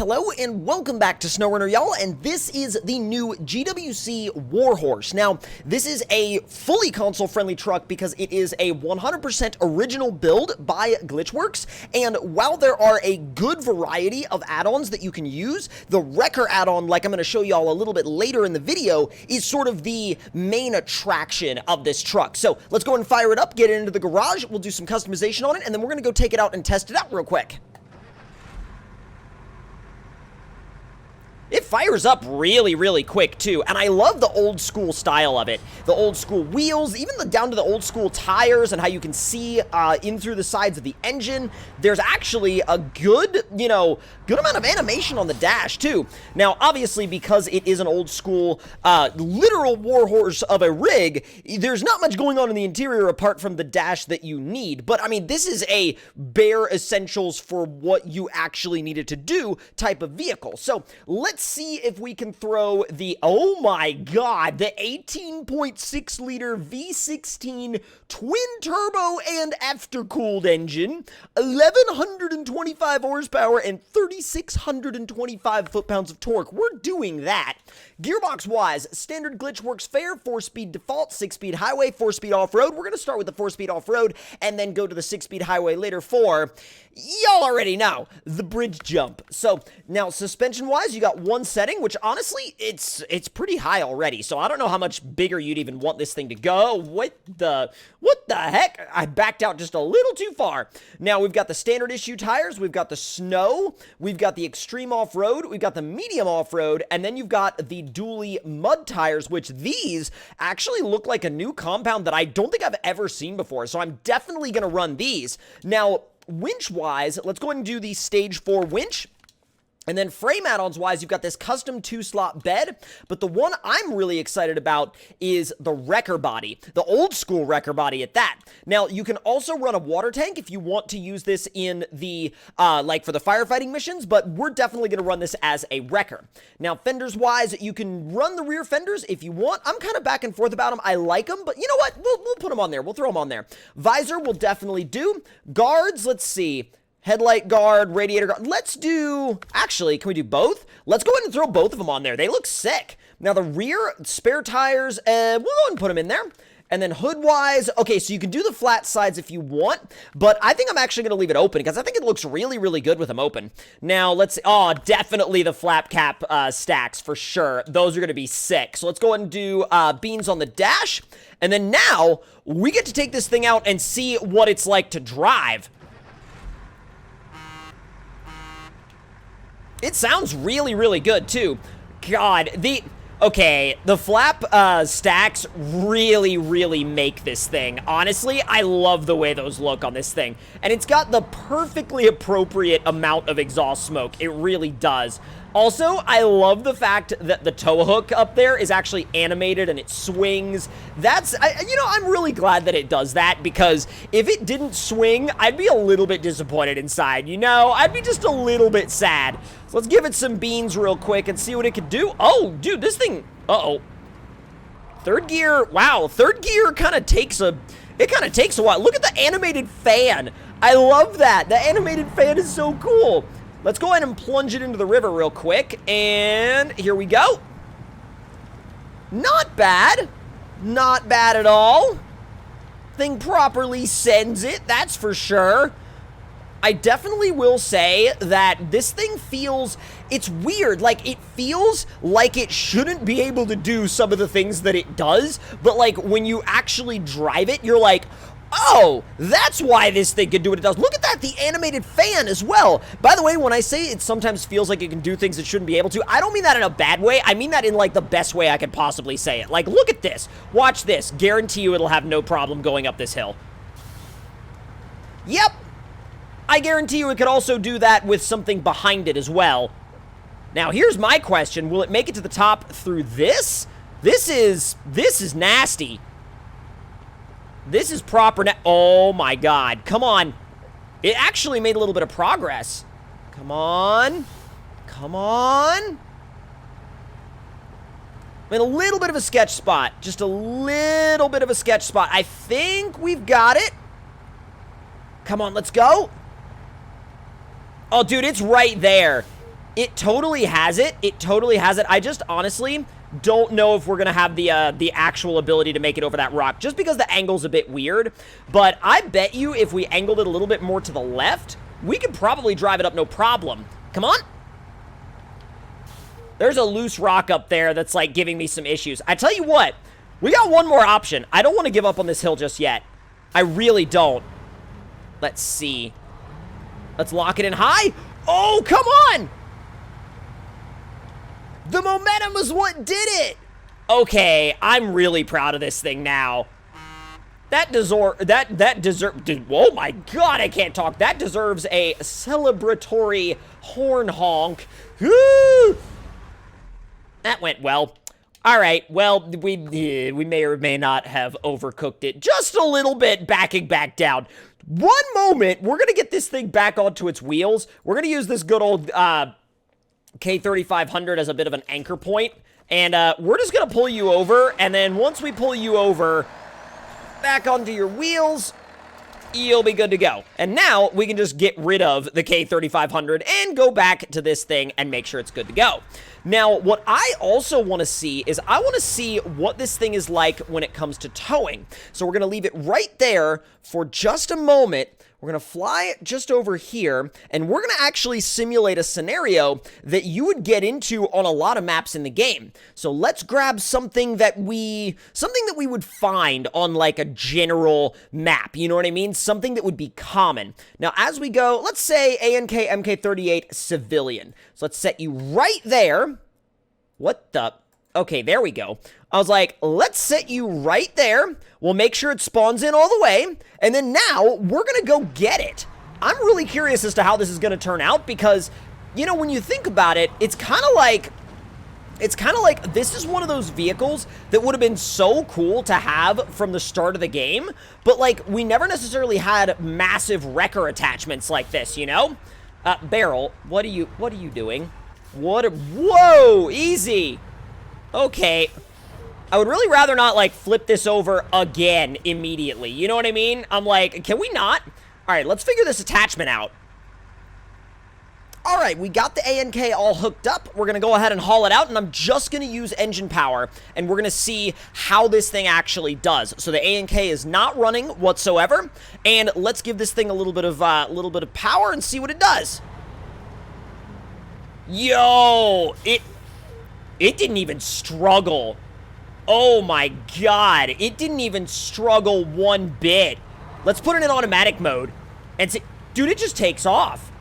Hello and welcome back to SnowRunner, y'all, and this is the new GWC Warhorse. Now, this is a fully console-friendly truck because it is a 100% original build by Glitchworks, and while there are a good variety of add-ons that you can use, the Wrecker add-on, like I'm going to show y'all a little bit later in the video, is sort of the main attraction of this truck. So, let's go and fire it up, get it into the garage, we'll do some customization on it, and then we're going to go take it out and test it out real quick. It fires up really quick, too, and I love the old school style of it. The old school wheels, even down to the old school tires and how you can see in through the sides of the engine. There's actually a good, good amount of animation on the dash, too. Now, obviously, because it is an old school, literal warhorse of a rig, there's not much going on in the interior apart from the dash that you need. But, I mean, this is a bare essentials for what you actually needed to do type of vehicle. So, let's see if we can throw the, oh my god, the 18.6 liter V16 twin turbo and aftercooled engine, 1125 horsepower and 3625 foot-pounds of torque. We're doing that. Gearbox wise, standard Glitchworks fare, 4-speed default, 6-speed highway, 4-speed off-road. We're going to start with the 4-speed off-road and then go to the 6-speed highway later for, y'all already know, the bridge jump. So now suspension wise, you got one setting, which honestly, it's pretty high already. So I don't know how much bigger you'd even want this thing to go. What the heck? I backed out just a little too far. Now we've got the standard issue tires, we've got the snow, we've got the extreme off-road, we've got the medium off-road, and then you've got the dually mud tires, which these actually look like a new compound that I don't think I've ever seen before. So I'm definitely going to run these. Now, winch-wise, let's go ahead and do the Stage 4 winch. And then frame add-ons wise, you've got this custom 2-slot bed, but the one I'm really excited about is the Wrecker body, the old school Wrecker body at that. Now, you can also run a water tank if you want to use this in the, like for the firefighting missions, but we're definitely going to run this as a Wrecker. Now, fenders wise, you can run the rear fenders if you want. I'm kind of back and forth about them. I like them, but you know what? We'll put them on there. We'll throw them on there. Visor will definitely do. Guards, let's see. Headlight guard, radiator guard. Let's do, actually, can we do both? Let's go ahead and throw both of them on there. They look sick. Now, the rear spare tires, we'll go ahead and put them in there. And then hood-wise, okay, so you can do the flat sides if you want, but I think I'm actually going to leave it open because I think it looks really good with them open. Now, let's see. Oh, definitely the flap cap stacks for sure. Those are going to be sick. So let's go ahead and do beans on the dash. And then now, we get to take this thing out and see what it's like to drive. It sounds really good, too. God, the flap stacks really make this thing. Honestly, I love the way those look on this thing. And it's got the perfectly appropriate amount of exhaust smoke. It really does. Also, I love the fact that the tow hook up there is actually animated and it swings. I'm really glad that it does that because if it didn't swing, I'd be a little bit disappointed inside, I'd be just a little bit sad. So let's give it some beans real quick and see what it could do. Oh, dude, this thing, uh-oh. Third gear, wow, third gear kind of takes a while. Look at the animated fan. I love that. The animated fan is so cool. Let's go ahead and plunge it into the river real quick, and here we go. Not bad. Not bad at all. Thing properly sends it, that's for sure. I definitely will say that this thing feels, it's weird, like it feels like it shouldn't be able to do some of the things that it does, but like when you actually drive it, you're like, oh, that's why this thing can do what it does. Look at that, the animated fan as well. By the way, when I say it sometimes feels like it can do things it shouldn't be able to, I don't mean that in a bad way. I mean that in, like, the best way I could possibly say it. Like, look at this. Watch this. Guarantee you it'll have no problem going up this hill. Yep. I guarantee you it could also do that with something behind it as well. Now, here's my question. Will it make it to the top through this? This is nasty. This is proper. Oh my god. Come on. It actually made a little bit of progress. Come on. Come on. I'm in a little bit of a sketch spot. Just a little bit of a sketch spot. I think we've got it. Come on, let's go. Oh, dude, it's right there. It totally has it. It totally has it. I just honestly don't know if we're going to have the actual ability to make it over that rock, just because the angle's a bit weird. But I bet you if we angled it a little bit more to the left, we could probably drive it up no problem. Come on. There's a loose rock up there that's, like, giving me some issues. I tell you what, we got one more option. I don't want to give up on this hill just yet. I really don't. Let's see. Let's lock it in high. Oh, come on! The momentum is what did it! Okay, I'm really proud of this thing now. Oh my god, I can't talk. That deserves a celebratory horn honk. Woo! That went well. All right, well, we may or may not have overcooked it just a little bit, backing back down. One moment, we're going to get this thing back onto its wheels. We're going to use this good old K3500 as a bit of an anchor point. And we're just going to pull you over. And then once we pull you over, back onto your wheels, you'll be good to go. And now we can just get rid of the K3500 and go back to this thing and make sure it's good to go. Now, what I also want to see is I want to see what this thing is like when it comes to towing. So we're going to leave it right there for just a moment. We're going to fly just over here, and we're going to actually simulate a scenario that you would get into on a lot of maps in the game. So let's grab something that we would find on like a general map, you know what I mean? Something that would be common. Now, as we go, let's say ANK MK38 Civilian. So let's set you right there. What the? Okay, there we go. I was like, let's set you right there. We'll make sure it spawns in all the way. And then now, we're going to go get it. I'm really curious as to how this is going to turn out because, you know, when you think about it, it's kind of like this is one of those vehicles that would have been so cool to have from the start of the game. But, like, we never necessarily had massive wrecker attachments like this, you know? Barrel, what are you doing? Whoa, easy. Okay. I would really rather not, like, flip this over again immediately. You know what I mean? I'm like, can we not? All right, let's figure this attachment out. All right, we got the ANK all hooked up. We're going to go ahead and haul it out, and I'm just going to use engine power, and we're going to see how this thing actually does. So the ANK is not running whatsoever, and let's give this thing a little bit of power and see what it does. Yo, it didn't even struggle. Oh my god, it didn't even struggle one bit. Let's put it in automatic mode and see. Dude, it just takes off.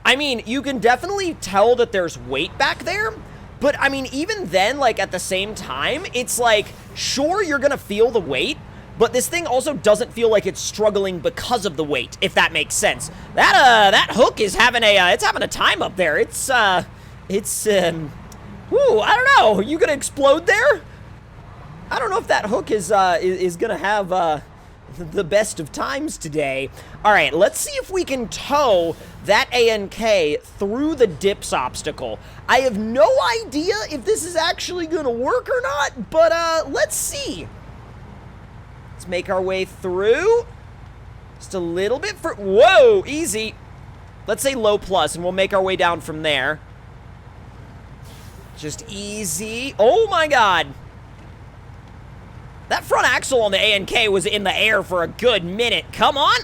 I mean, you can definitely tell that there's weight back there, but I mean, even then, like, at the same time, it's like, sure, you're gonna feel the weight, but this thing also doesn't feel like it's struggling because of the weight, if that makes sense. That hook is having it's having a time up there. Woo, I don't know. You gonna explode there? I don't know if that hook is gonna have the best of times today. All right, let's see if we can tow that ANK through the dips obstacle. I have no idea if this is actually gonna work or not, but let's see. Let's make our way through. Just a little bit for. Whoa, easy. Let's say low plus, and we'll make our way down from there. Just easy. Oh my god. That front axle on the ANK was in the air for a good minute. Come on.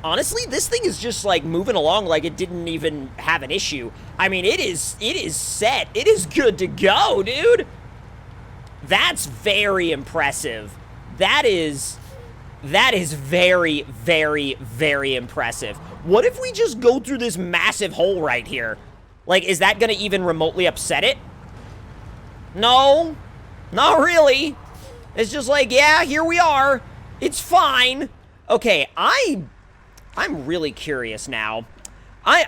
Honestly, this thing is just like moving along like it didn't even have an issue. I mean, it is set. It is good to go, dude. That's very impressive. That is very, very, very impressive. What if we just go through this massive hole right here? Like, is that gonna even remotely upset it? No, not really. It's just like, yeah, here we are. It's fine. Okay, I'm really curious now. I'm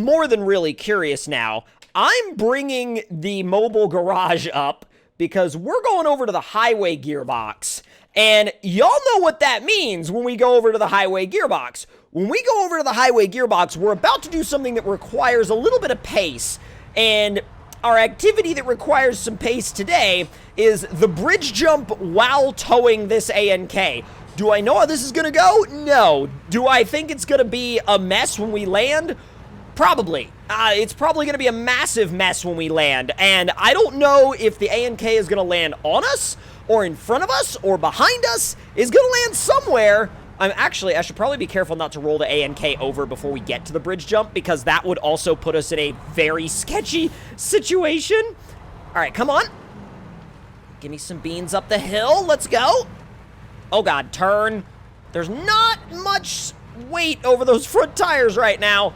more than really curious now. I'm bringing the mobile garage up because we're going over to the highway gearbox. And y'all know what that means when we go over to the highway gearbox. When we go over to the highway gearbox, we're about to do something that requires a little bit of pace. And our activity that requires some pace today is the bridge jump while towing this ANK. Do I know how this is gonna go? No. Do I think it's gonna be a mess when we land? Probably. It's probably gonna be a massive mess when we land, and I don't know if the ANK is gonna land on us, or in front of us, or behind us. It's gonna land somewhere. I should probably be careful not to roll the ANK over before we get to the bridge jump, because that would also put us in a very sketchy situation. All right, come on. Give me some beans up the hill. Let's go. Oh, God, turn. There's not much weight over those front tires right now. All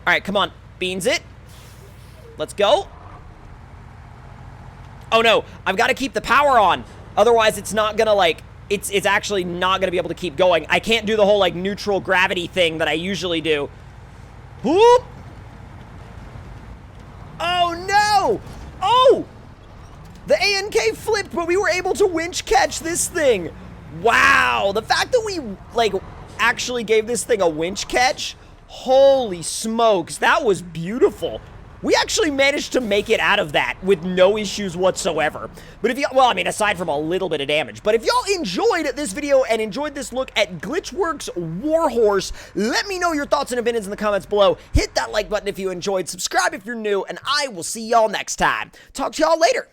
right, come on. Beans it. Let's go. Oh, no. I've got to keep the power on. Otherwise, it's not going to, like, it's actually not going to be able to keep going. I can't do the whole, like, neutral gravity thing that I usually do. Whoop. Oh, no. Oh. The ANK flipped, but we were able to winch catch this thing. Wow, the fact that we, like, actually gave this thing a winch catch, holy smokes, that was beautiful. We actually managed to make it out of that with no issues whatsoever. But if you, well, I mean, aside from a little bit of damage, but if y'all enjoyed this video and enjoyed this look at Glitchworks Warhorse, let me know your thoughts and opinions in the comments below. Hit that like button if you enjoyed, subscribe if you're new, and I will see y'all next time. Talk to y'all later.